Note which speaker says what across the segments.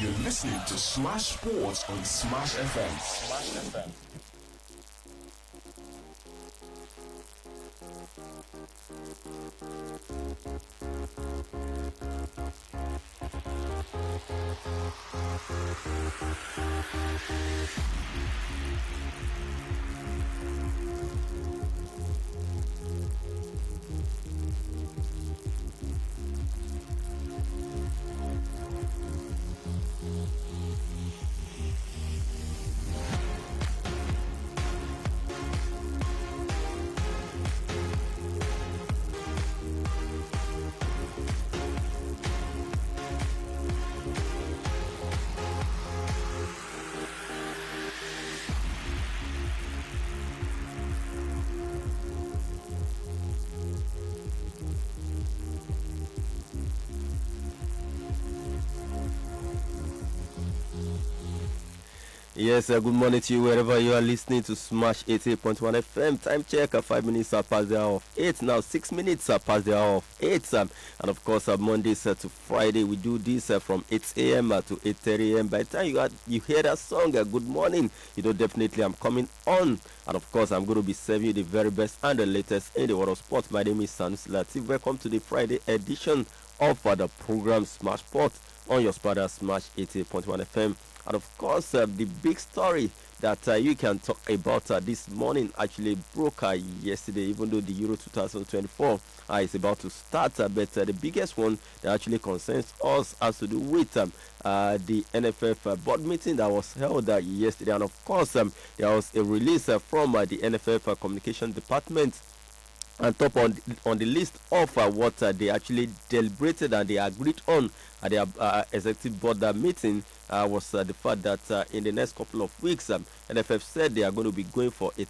Speaker 1: You're listening to Smash Sports on Smash FM. Smash FM.
Speaker 2: Yes, good morning to you wherever you are listening to Smash 88.1 FM. Time check, 5 minutes past the hour of 8. Now 6 minutes past the hour of 8. And of course, Mondays to Friday, we do this from 8 a.m. To 8:30 a.m. By the time you hear that song, good morning, you know, definitely I'm coming on. And of course, I'm going to be serving you the very best and the latest in the world of sports. My name is Sanus Latif. Welcome to the Friday edition of the program Smash Sports on your Spada Smash 88.1 FM. And of course, the big story that you can talk about this morning actually broke yesterday, even though the Euro 2024 is about to start. But the biggest one that actually concerns us has to do with the NFF board meeting that was held yesterday. And of course, there was a release from the NFF communication department. And top on the list of what they actually deliberated and they agreed on at their executive board meeting was the fact that in the next couple of weeks, NFF said they are going to be going for a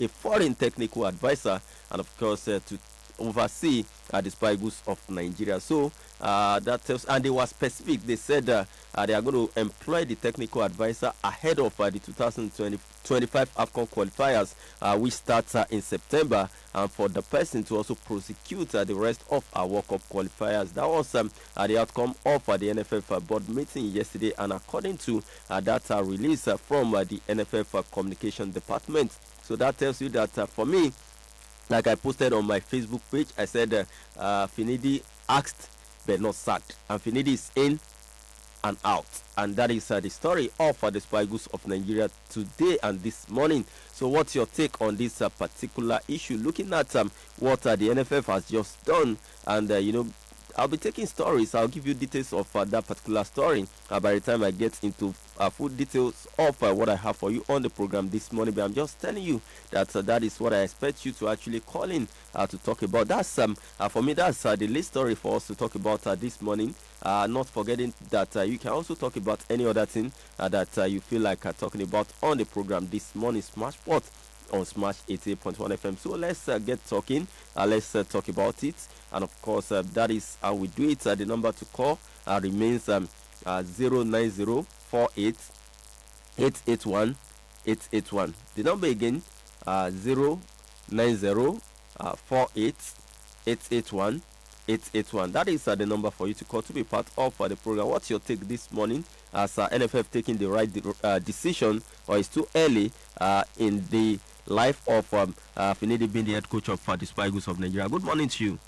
Speaker 2: foreign technical advisor, and of course to oversee the spy goods of Nigeria. So that tells, and they were specific. They said they are going to employ the technical advisor ahead of the 2025 AFCON qualifiers, which starts in September, and for the person to also prosecute the rest of our World Cup qualifiers. That was the outcome of the NFF board meeting yesterday, and according to that release from the NFF communication department. So that tells you that for me, like I posted on my Facebook page, I said Finidi asked but not sacked, and Finidi is in and out, and that is the story of the spy goods of Nigeria today and this morning. So what's your take on this particular issue, looking at what the NFF has just done? And you know, I'll be taking stories. I'll give you details of that particular story by the time I get into full details of what I have for you on the program this morning. But I'm just telling you that that is what I expect you to actually call in to talk about. That's for me, that's the least story for us to talk about this morning. Not forgetting that you can also talk about any other thing that you feel like talking about on the program this morning. Smash Sports on Smash 88.1 FM. So let's get talking. Let's talk about it. And of course, that is how we do it. The number to call remains 09048 881 881. The number again 09048 881 881. That is the number for you to call to be part of the program. What's your take this morning? As NFF taking the right decision, or it's too early in the life of Finidi being the head coach of the Spy Eagles of Nigeria? Good morning to you.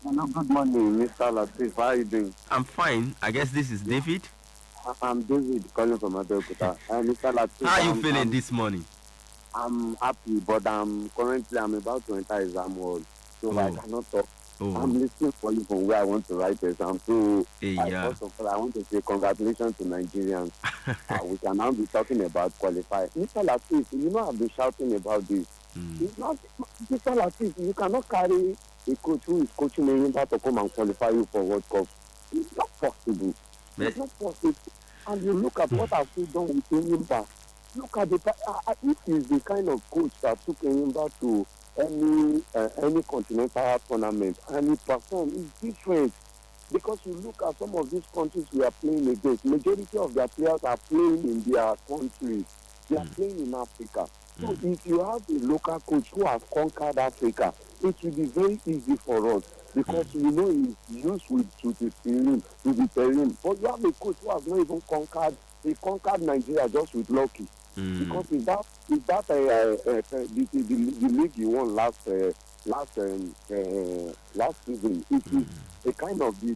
Speaker 3: Hello, good morning, Mr. Latif. How are you doing?
Speaker 2: I'm fine. I guess this is David.
Speaker 3: I'm David calling from Abeokuta. Mr. Latif,
Speaker 2: how are you feeling this morning?
Speaker 3: I'm happy, but I'm about to enter exam hall, so I cannot talk. I'm listening for you from where I want to write exam. So first of all, I want to say congratulations to Nigerians. We can now be talking about qualify. Mr. Latif, you know I've been shouting about this. It's not, Mr. Latif, you cannot carry a coach who is coaching Enyimba to come and qualify you for World Cup. It's not possible. It's not possible. And you look at what I've done with Enyimba. Look at if he's the kind of coach that took Enyimba to any continental tournament and he performed, it's different. Because you look at some of these countries we are playing against, majority of their players are playing in their countries. They are playing in Africa. So if you have a local coach who has conquered Africa, it will be very easy for us. because you know he's used to the terrain. But you have a coach who has not even conquered. He conquered Nigeria just with lucky. Because the league he won last season, it is a kind of the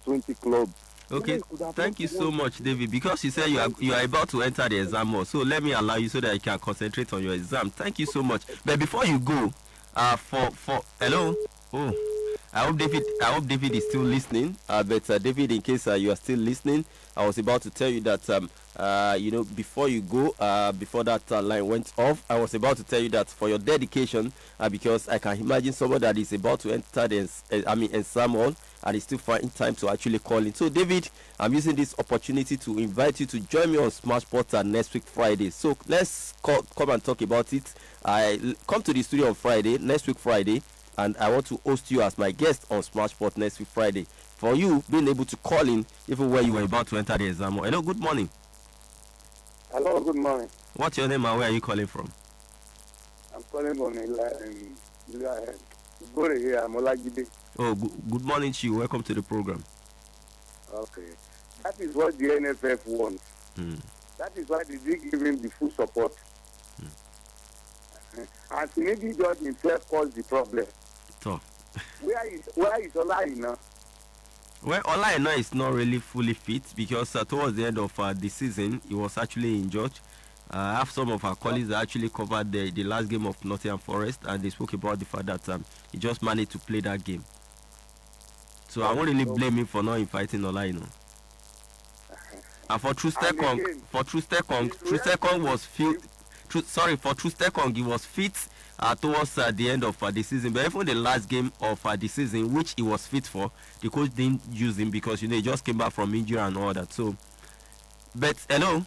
Speaker 3: 20 club.
Speaker 2: Okay, thank you so much, David. Because you said you are about to enter the exam hall, so let me allow you so that you can concentrate on your exam. Thank you so much. But before you go, for hello, I hope David is still listening. But David, in case you are still listening, I was about to tell you that before you go, before that line went off, I was about to tell you that for your dedication, because I can imagine someone that is about to enter the exam hall and is still finding time to actually call in. So, David, I'm using this opportunity to invite you to join me on Smash Sports next week Friday. So let's come and talk about it. I come to the studio on Friday, next week Friday, and I want to host you as my guest on Smash Sports next week Friday. For you being able to call in even when you were about to enter the exam. Hello, good morning.
Speaker 4: Hello, good morning.
Speaker 2: What's your name and where are you calling from?
Speaker 4: I'm calling from Bore here. I'm Olajide.
Speaker 2: Oh, good morning to you. Welcome to the program.
Speaker 4: Okay. That is what the NFF wants. That is why they did give him the full support. And Finidi George himself caused the problem.
Speaker 2: So,
Speaker 4: where is Olaina?
Speaker 2: Well, Olaina is not really fully fit because towards the end of the season, he was actually injured. I have some of our colleagues that actually covered the last game of Nottingham Forest, and they spoke about the fact that he just managed to play that game. So I won't really blame him for not inviting Olaina. And for Trustekong was fit. For Trustekong, he was fit towards the end of the season. But even the last game of the season, which he was fit for, the coach didn't use him because he just came back from injury and all that. So, but hello,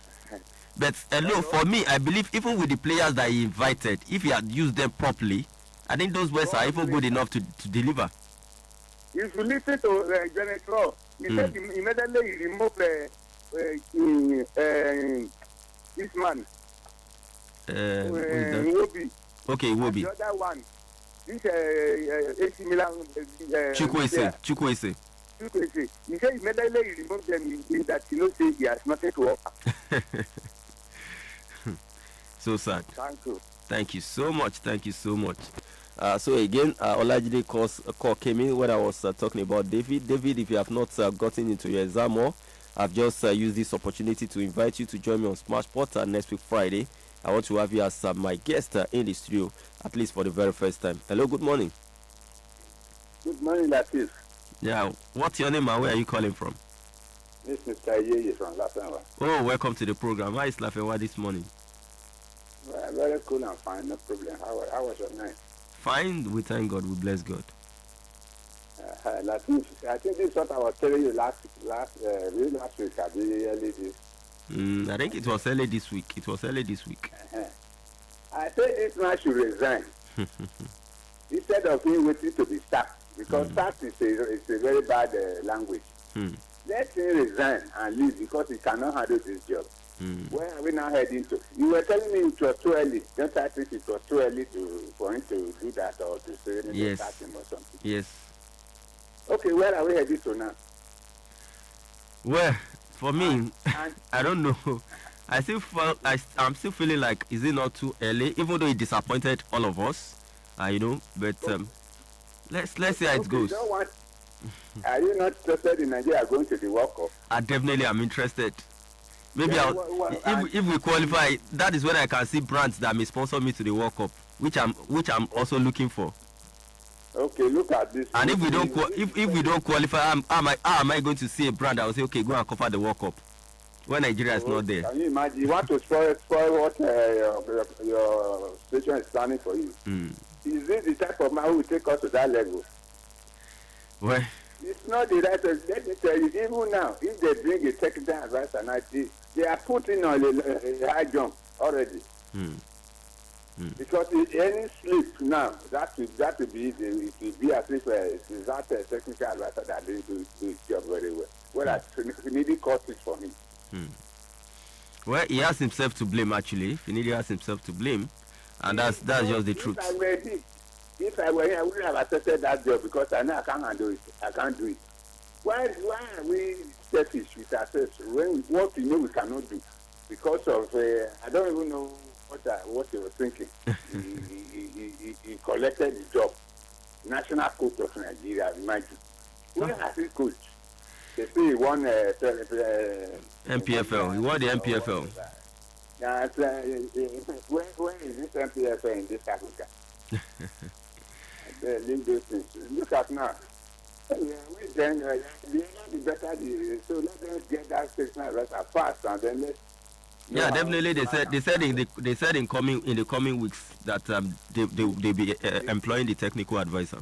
Speaker 2: for me, I believe even with the players that he invited, if he had used them properly, I think those boys are even good enough to deliver.
Speaker 4: If you listen to Janet Rowe, he said immediately he removed this man. Iwobi.
Speaker 2: Okay, Iwobi.
Speaker 4: The other one, this AC Milan.
Speaker 2: Chukwueze.
Speaker 4: He said immediately he removed them that say he has nothing to offer.
Speaker 2: So sad.
Speaker 4: Thank you.
Speaker 2: Thank you so much. So again, Olajide call came in when I was talking about David. David, if you have not gotten into your exam hall, I've just used this opportunity to invite you to join me on Smash Sports next week Friday. I want to have you as my guest in the studio, at least for the very first time. Hello, good morning.
Speaker 4: Good morning, Latif.
Speaker 2: Yeah, what's your name and where are you calling from?
Speaker 4: This is Mr. Yeye from Lafenwa.
Speaker 2: Oh, welcome to the program. How is Lafenwa this morning?
Speaker 4: Well, very cool and fine, no problem. How was your night?
Speaker 2: Fine, we thank God, we bless God.
Speaker 4: Latif, I think this is what I was telling you last week. I
Speaker 2: think it was early this week.
Speaker 4: I said this man should resign instead of him waiting to be sacked, because sacked is a very bad language. Let him resign and leave because he cannot handle this job. Where are we now heading to? You were telling me it was too early. Don't I think it was too early for him to do that or to say anything about him or something?
Speaker 2: Yes.
Speaker 4: Okay, where are we heading to now?
Speaker 2: Well, for me, I don't know. I'm still feeling like, is it not too early? Even though it disappointed all of us, but let's see how it goes.
Speaker 4: Are you not interested in Nigeria going to the World Cup?
Speaker 2: I definitely am interested. Maybe if we qualify, that is when I can see brands that may sponsor me to the World Cup, which I'm also looking for.
Speaker 4: Okay, look at this.
Speaker 2: And if we don't qualify, how am I going to see a brand that will say, okay, go and cover the World Cup when Nigeria is not there?
Speaker 4: Can you imagine? You want to spoil what your station is planning for you? Is this the type of man who will take us to that level?
Speaker 2: Well,
Speaker 4: it's not the right. Let me tell you, even now, if they bring a technical advisor, they are putting on a high jump already. Because any slip now, that will be it will be as if it's that technical advisor that didn't do his job very well. Whereas Finidi caused it for him.
Speaker 2: Well, he has himself to blame actually. Finidi has himself to blame, and that's just the truth.
Speaker 4: If I were here, I wouldn't have accepted that job because I know I can't handle it. I can't do it. Why are we selfish with ourselves when what we know we cannot do? Because of, I don't even know what he was thinking. He collected the job. National coach of Nigeria, imagine. Who has he coached? They say he won
Speaker 2: MPFL. He won the MPFL.
Speaker 4: When is this MPFL in this Africa? Look at now. We then the better so let them get that statement right as fast and then let's.
Speaker 2: Yeah, definitely. They said in the coming weeks that they be employing the technical advisor.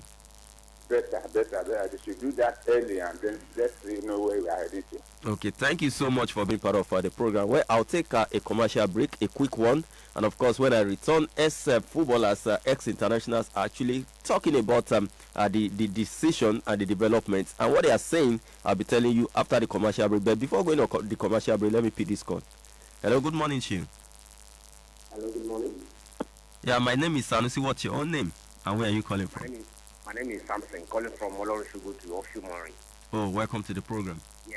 Speaker 4: Better. They should do that early and then let's know where we are headed to.
Speaker 2: Okay, thank you so much for being part of the program. Well, I'll take a commercial break, a quick one. And of course, when I return, footballers, ex-internationals are actually talking about the decision and the developments. And what they are saying, I'll be telling you after the commercial break. But before going to the commercial break, let me pick this call. Hello, good morning to you.
Speaker 5: Hello, good morning.
Speaker 2: Yeah, my name is Sanusi. What's your own name? And where are you calling from?
Speaker 5: My name is Samson, calling from Olorunshugu to Oshumari.
Speaker 2: Oh, welcome to the program.
Speaker 5: Yeah,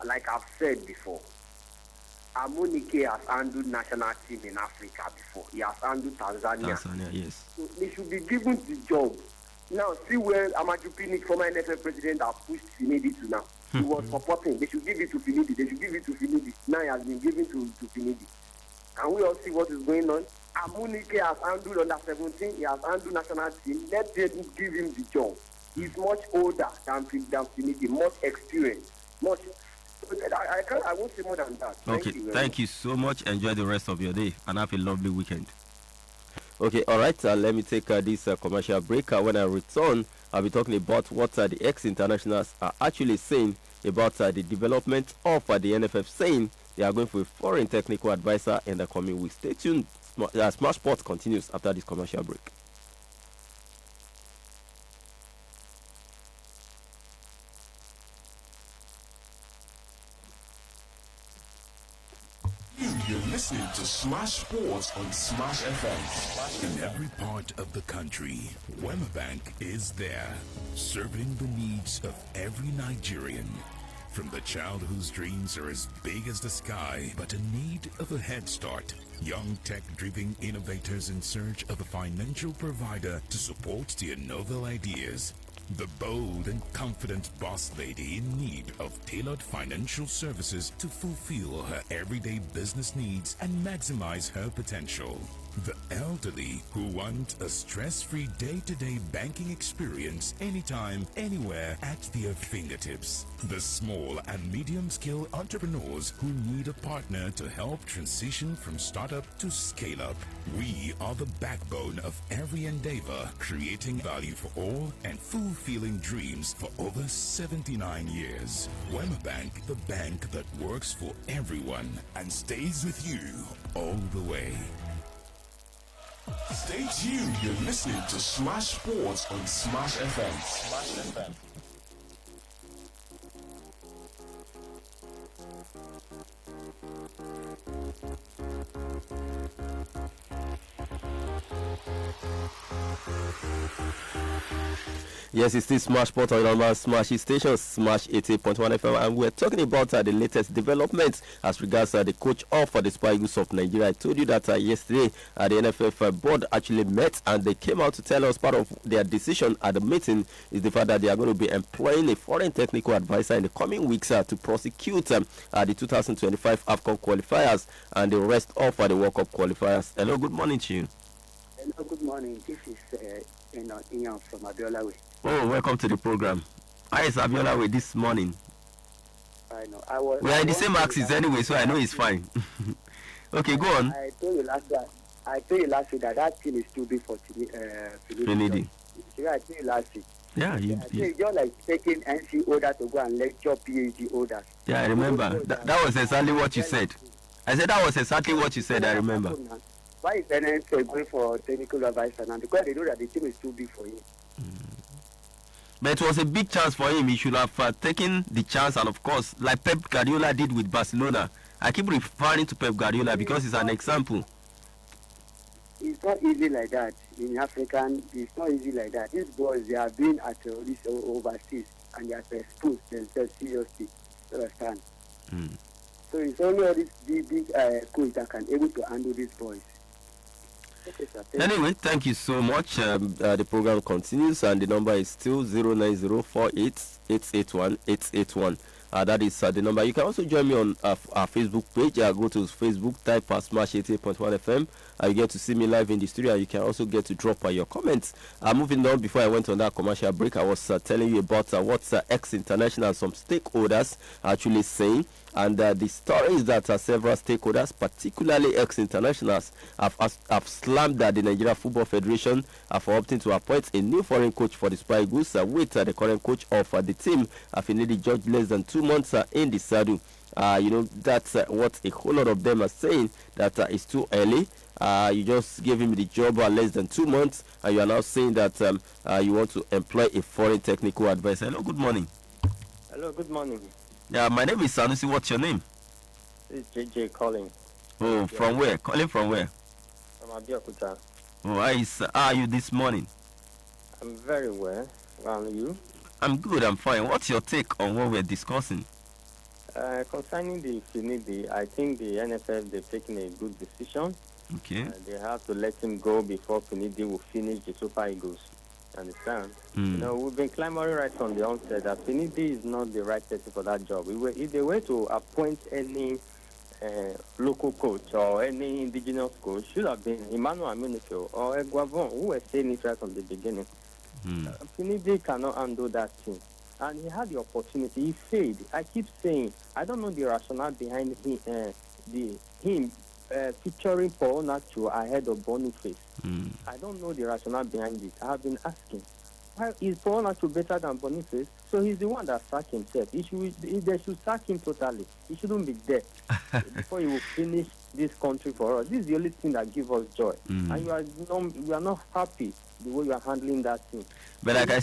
Speaker 5: like I've said before, Amunike has handled national team in Africa before. He has handled Tanzania.
Speaker 2: Tanzania, yes.
Speaker 5: So they should be given the job. Now, see where Amaju Pinnick, former NFF president, has pushed Finidi to now. He was supporting. They should give it to Finidi. Now he has been given to Finidi. Can we all see what is going on? Amunike has handled under 17. He has handled national team. Let them give him the job. He's much older than Finidi, much experienced, much. I won't say more than that.
Speaker 2: Thank you so much. Enjoy the rest of your day and have a lovely weekend. Okay, all right. Let me take this commercial break. When I return, I'll be talking about what the ex-internationals are actually saying about the development of the NFF, saying they are going for a foreign technical advisor in the coming weeks. Stay tuned. Smash Sports continues after this commercial break.
Speaker 1: You're listening to Smash Sports on Smash FM.
Speaker 6: In every part of the country, Wemabank is there, serving the needs of every Nigerian. From the child whose dreams are as big as the sky, but in need of a head start. Young tech-driven innovators in search of a financial provider to support their novel ideas. The bold and confident boss lady in need of tailored financial services to fulfill her everyday business needs and maximize her potential. The elderly who want a stress-free day-to-day banking experience anytime, anywhere at their fingertips. The small and medium-scale entrepreneurs who need a partner to help transition from startup to scale-up. We are the backbone of every endeavor, creating value for all and fulfilling dreams for over 79 years. Wemabank, the bank that works for everyone and stays with you all the way.
Speaker 1: Stay tuned. You're listening to Smash Sports on Smash FM. Smash FM.
Speaker 2: Yes, it's still Smash Sport on normal Smash station, Smash 88.1 FM, and we're talking about the latest developments as regards the coach of the Super Eagles of Nigeria. I told you that yesterday the NFF board actually met and they came out to tell us part of their decision at the meeting is the fact that they are going to be employing a foreign technical advisor in the coming weeks to prosecute the 2025 AFCON qualifiers and the rest of the World Cup qualifiers. Hello, good morning to you.
Speaker 5: Hello, good morning. This is Ian from Abiola Way.
Speaker 2: Oh, welcome to the program. How is Abiola Way this morning?
Speaker 5: I know.
Speaker 2: We are in the same axis anyway, so I know it's fine. Okay, go on.
Speaker 5: I told you last week that team is too big for
Speaker 2: Finidi.
Speaker 5: Yeah, I told you last week.
Speaker 2: Yeah,
Speaker 5: it's just like taking NC order to go and lecture PhD orders.
Speaker 2: Yeah, I remember. That was exactly what you said. I said that was exactly what you said, I remember.
Speaker 5: Why is NFF going for technical advisor now? Because they know that the team is too big for him.
Speaker 2: But it was a big chance for him. He should have taken the chance, and of course, like Pep Guardiola did with Barcelona. I keep referring to Pep Guardiola because it's an example.
Speaker 5: It's not easy like that. In African, it's not easy like that. These boys, they have been at this overseas and they have exposed themselves seriously. You understand? So it's only all these big coach that can able to handle these boys. Okay, sir.
Speaker 2: Anyway, thank you so much. The program continues, and the number is still 09048881881. That is the number. You can also join me on our Facebook page. Go to Facebook, type Smash 88.1 FM. You get to see me live in the studio, and you can also get to drop your comments. Moving on, before I went on that commercial break, I was telling you about what ex-international, some stakeholders are actually saying. And the story is that several stakeholders, particularly ex-internationals, have slammed the Nigeria Football Federation for opting to appoint a new foreign coach for the Super Eagles, with the current coach of the team, Finidi George, less than 2 months in the saddle. That's what a whole lot of them are saying, that it's too early. You just gave him the job less than 2 months, and you are now saying that you want to employ a foreign technical advisor. Hello, good morning.
Speaker 7: Hello, good morning.
Speaker 2: Yeah, my name is Sanusi. What's your name?
Speaker 7: This is JJ calling.
Speaker 2: Oh, from where? Calling from where?
Speaker 7: From Abeokuta.
Speaker 2: Oh, how are you this morning?
Speaker 7: I'm very well. And you?
Speaker 2: I'm good, I'm fine. What's your take on what we're discussing?
Speaker 7: Concerning the Finidi, I think the NFF, they've taken a good decision.
Speaker 2: Okay.
Speaker 7: They have to let him go before Finidi will finish the Super Eagles. Understand? We've been clamoring right from the onset that Finidi is not the right person for that job. If they were to appoint any local coach or any indigenous coach, should have been Emmanuel Amunike or Eguavon, who were saying it right from the beginning. Finidi cannot handle that thing. And he had the opportunity. He failed. I keep saying, I don't know the rationale behind him featuring Paul Nacho ahead of Boniface. I don't know the rationale behind it. I have been asking, why is Paul Nacho better than Boniface? So he's the one that sacked himself. They should sack him totally. He shouldn't be there before he will finish this country for us. This is the only thing that gives us joy. And you are not happy the way you are handling that thing.
Speaker 2: But like I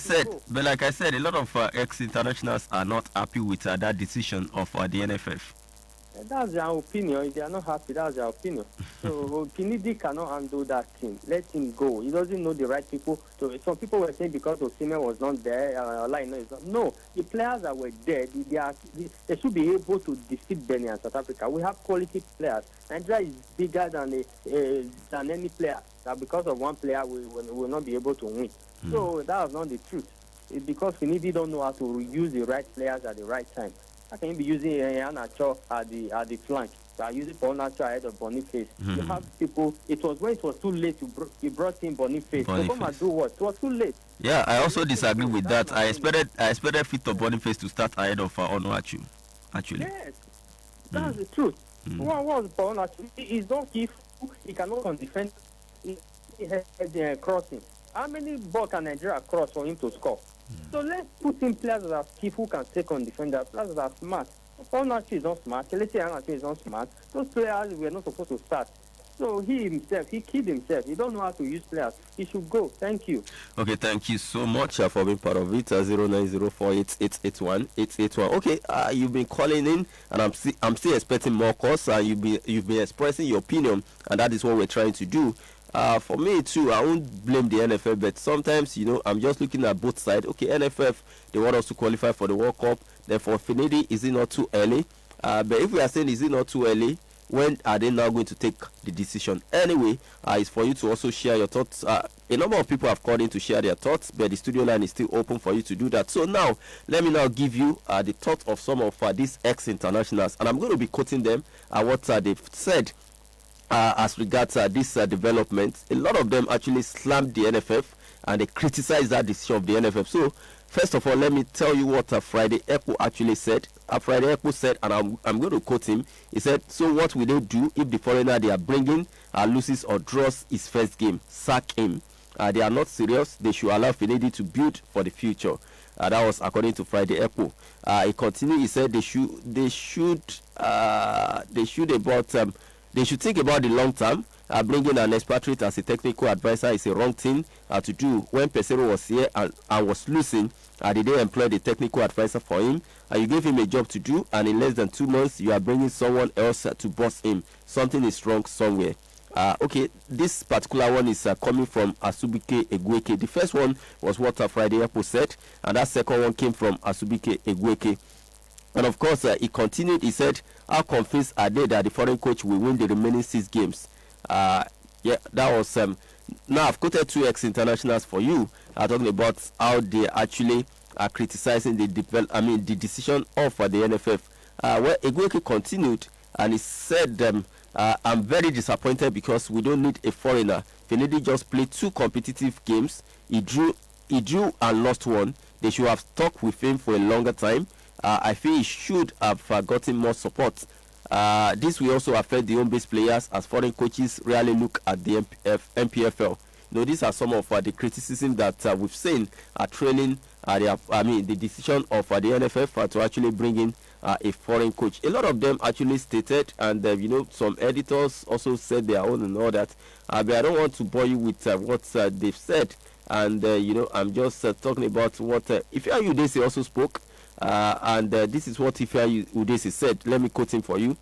Speaker 2: said, a lot of ex-internationals are not happy with that decision of the NFF.
Speaker 7: That's their opinion. If they are not happy, that's their opinion. So Finidi cannot handle that thing. Let him go. He doesn't know the right people. So some people were saying because Osimhen was not there, No, the players that were there, they should be able to defeat Benin and South Africa. We have quality players. Nigeria is bigger than any player. That because of one player, we will not be able to win. So that is not the truth. It's because Finidi don't know how to use the right players at the right time. I can be using Anacho at the flank. So I use it for Anacho ahead of Boniface. You have people. It was when it was too late. You brought in Boniface. So come and do what? It was too late.
Speaker 2: Yeah, I also disagree with that. I expected Victor Boniface to start ahead of Onuachu. Actually.
Speaker 7: Yes, that's the truth. What was Onuachu? He's not if he cannot defend. He has crossing. How many balls can Nigeria cross for him to score? So let's put in players that are skillful, who can take on defenders, players that are smart. Onuachu is not smart. Kelechi Iheanacho is not smart. Those players were not supposed to start. So he killed himself. He don't know how to use players. He should go. Thank you.
Speaker 2: Okay, thank you so much for being part of it. 09048881881. Okay, you've been calling in, and I'm still expecting more calls. You've been expressing your opinion, and that is what we're trying to do. For me too, I won't blame the NFF, but sometimes, I'm just looking at both sides. Okay, NFF, they want us to qualify for the World Cup. Therefore, Finidi, is it not too early? But if we are saying, is it not too early, when are they now going to take the decision? Anyway, it's for you to also share your thoughts. A number of people have called in to share their thoughts, but the studio line is still open for you to do that. So now, let me now give you the thoughts of some of these ex-internationals, and I'm going to be quoting them what they've said. As regards this development. A lot of them actually slammed the NFF and they criticized that decision of the NFF. So, first of all, let me tell you what Friday Echo actually said. Friday Echo said, and I'm going to quote him. He said, so what will they do if the foreigner they are bringing loses or draws his first game? Sack him. They are not serious. They should allow Finidi to build for the future. That was according to Friday Echo. He continued. He said they should think about the long term. Bringing an expatriate as a technical advisor is a wrong thing to do. When Pesero was here and was losing, did they employ the technical advisor for him? You gave him a job to do, and in less than 2 months, you are bringing someone else to boss him. Something is wrong somewhere. Okay, this particular one is coming from Asubike Egweke. The first one was what Friday Apple said, and that second one came from Asubike Egweke. And of course, he continued. He said, "How convinced are they that the foreign coach will win the remaining 6 games?" Yeah, that was now I've quoted 2 ex-internationals for you. Talking about how they actually are criticizing the decision of the NFF. Where Egweke continued and he said, "I'm very disappointed because we don't need a foreigner. Finidi just played 2 competitive games. He drew and lost one. They should have stuck with him for a longer time. I feel he should have gotten more support. This will also affect the home-based players as foreign coaches rarely look at the MPFL. These are some of the criticism that we've seen trailing the decision of the NFF to actually bring in a foreign coach. A lot of them actually stated, and some editors also said their own and all that. But I don't want to bore you with what they've said. And I'm just talking about what Ifeanyi Udese also spoke. And this is what Ifeanyi Udese said. Let me quote him for you.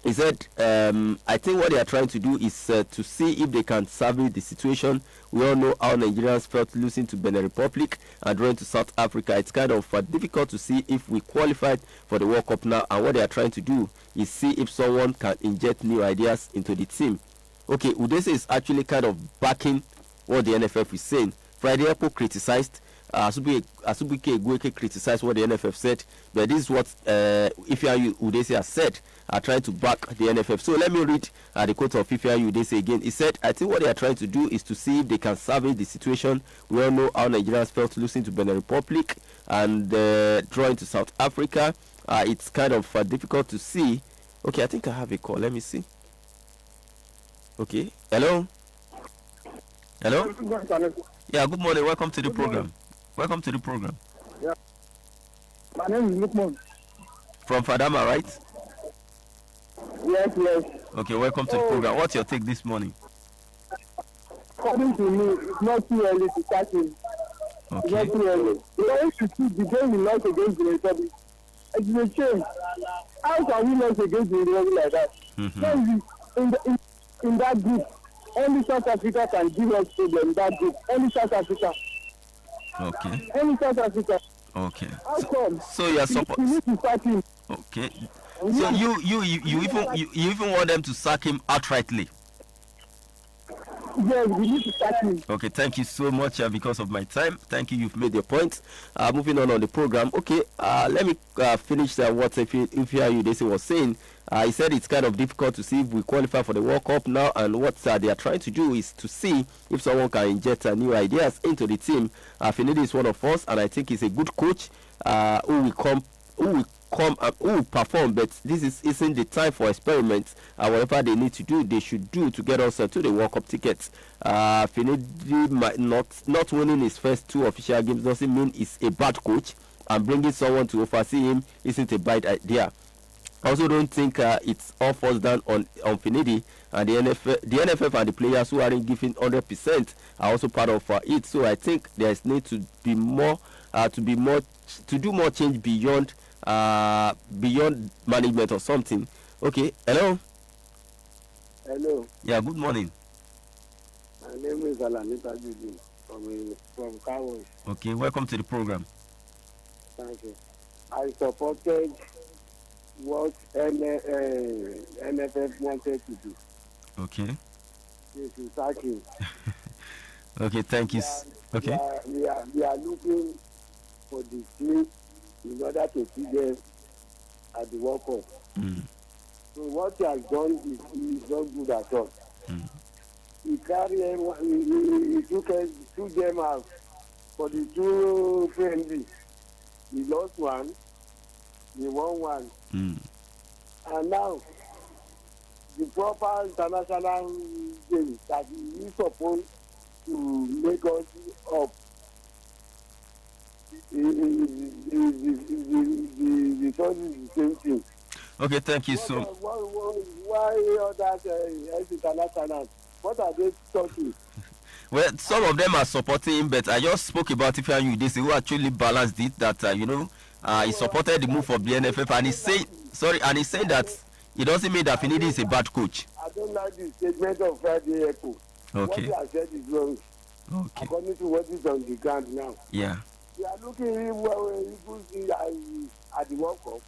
Speaker 2: He said, I think what they are trying to do is to see if they can salvage the situation. We all know how Nigerians felt losing to Benin Republic and drawing to South Africa. It's kind of difficult to see if we qualified for the World Cup now. And what they are trying to do is see if someone can inject new ideas into the team. Okay, Udese is actually kind of backing what the NFF is saying. Friday Apple criticized, Asubike Egweke criticized what the NFF said, but this is what Ifeanyi Udese has said, trying to back the NFF. So let me read the quote of Ifeanyi Udese again. He said, I think what they are trying to do is to see if they can salvage the situation. We all know how Nigerians felt losing to Benin Republic and drawing to South Africa. It's kind of difficult to see. Okay, I think I have a call. Let me see. Okay, hello? Hello? Yeah, good morning. Welcome to the program. Welcome to the program.
Speaker 8: Yeah. My name is Lukman.
Speaker 2: From Fadama, right?
Speaker 8: Yes.
Speaker 2: Okay, welcome to the program. What's your take this morning?
Speaker 8: According to me, it's not too early to start him.
Speaker 2: Okay.
Speaker 8: It's not too early. If you see the game we lost against the Republic, it's a change. How can we lose against the Republic like that? In that group, only South Africa can give us problem in that group. Only South Africa.
Speaker 2: Okay.
Speaker 8: Only South Africa.
Speaker 2: Okay.
Speaker 8: How come?
Speaker 2: So you are support.
Speaker 8: We need to start him.
Speaker 2: Okay. So you even want them to sack him outrightly?
Speaker 8: Yes, we need to start him.
Speaker 2: Okay, thank you so much because of my time. Thank you, you've made your point. Moving on the program. Okay, let me finish what Ifeanyi Udese was saying. He said it's kind of difficult to see if we qualify for the World Cup now, and what they are trying to do is to see if someone can inject new ideas into the team. Finidi is one of us, and I think he's a good coach who will perform, but this isn't the time for experiments. Whatever they need to do, they should do to get us to the World Cup tickets. Finidi might not winning his first 2 official games doesn't mean he's a bad coach, and bringing someone to oversee him isn't a bad idea. I also don't think it's all falls down on Finidi, and the NFF and the players who aren't giving 100% are also part of it. So I think there's need to be more, to do more change beyond management or something. Okay, hello.
Speaker 3: Hello.
Speaker 2: Yeah, good morning.
Speaker 3: My name is Alanita Judy from Kawash.
Speaker 2: Okay, welcome to the program.
Speaker 3: Thank you. I supported what NFF wanted to do.
Speaker 2: Okay.
Speaker 3: This is hacking.
Speaker 2: Okay, thank you. Okay.
Speaker 3: We are looking for the team in order to see them at the World Cup. So what he has done is not good at all. He took 2 games out for the 2 friendly. He lost 1. He won 1. And now, the proper international game that he is supposed to make us up the result is the same thing.
Speaker 2: Okay, thank you so much.
Speaker 3: Why others international? What are they talking?
Speaker 2: Well, some of them are supporting him, but I just spoke about Ifeanyi Udese, who actually balanced it. That he supported the move of the NFF, and he's saying that it doesn't mean that Finidi is a bad coach.
Speaker 3: I
Speaker 8: don't like the statement of Friday Echo.
Speaker 2: Okay.
Speaker 8: What he has said is wrong.
Speaker 2: Okay.
Speaker 8: According to what is on the ground now.
Speaker 2: Yeah.
Speaker 8: We are looking really well when people see at the World Cup.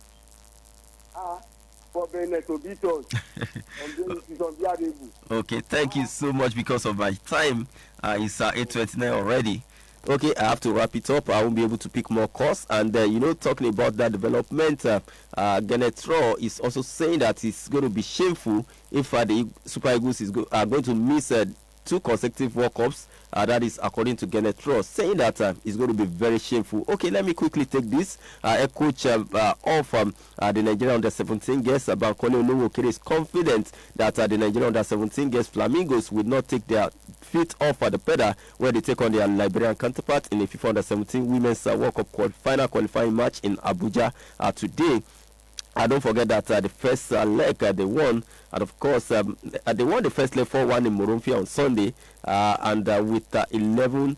Speaker 8: For Benin to beat us. It is unbearable.
Speaker 2: Okay, thank you so much because of my time. It's 8:29 already. Okay, I have to wrap it up. I won't be able to pick more calls. And, talking about that development, Genetro is also saying that it's going to be shameful if the Super Eagles are going to miss 2 consecutive World Cups. That is according to Genetro, saying that it's going to be very shameful. Okay, let me quickly take this. A coach of the Nigerian under-17 guests, Bankole Olumokere, is confident that the Nigerian under-17 guests, Flamingos, will not take their feet off at the pedal where they take on their Liberian counterpart in the FIFA under-17 Women's World Cup final qualifying match in Abuja today. Don't forget that the first leg they won, and of course they won the first leg 4-1 in Morumfia on Sunday, and with 11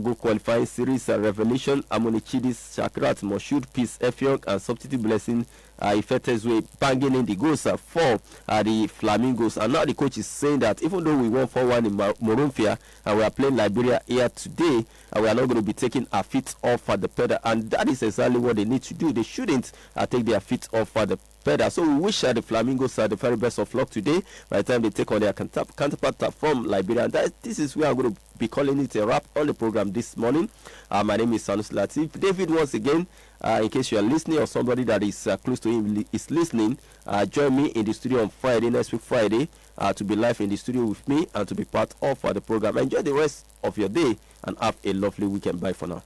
Speaker 2: goal qualifying series, Revelation, Amonichidis, Shakrat, Moshood, Peace, Effiong, and Substitute Blessing Ifetezwe banging in the goals for the Flamingos. And now the coach is saying that even though we won 4-1 in Morumfia and we are playing Liberia here today, we are not going to be taking our feet off at the pedal, and that is exactly what they need to do. They shouldn't take their feet off at the pedal. So we wish the Flamingos the very best of luck today by the time they take on their counterpart from Liberia. And this is where I'm going to be calling it a wrap on the program this morning. My name is Sanus Latif. David, once again, in case you are listening or somebody that is close to him is listening, join me in the studio on Friday, next week Friday, to be live in the studio with me and to be part of the program. Enjoy the rest of your day and have a lovely weekend. Bye for now.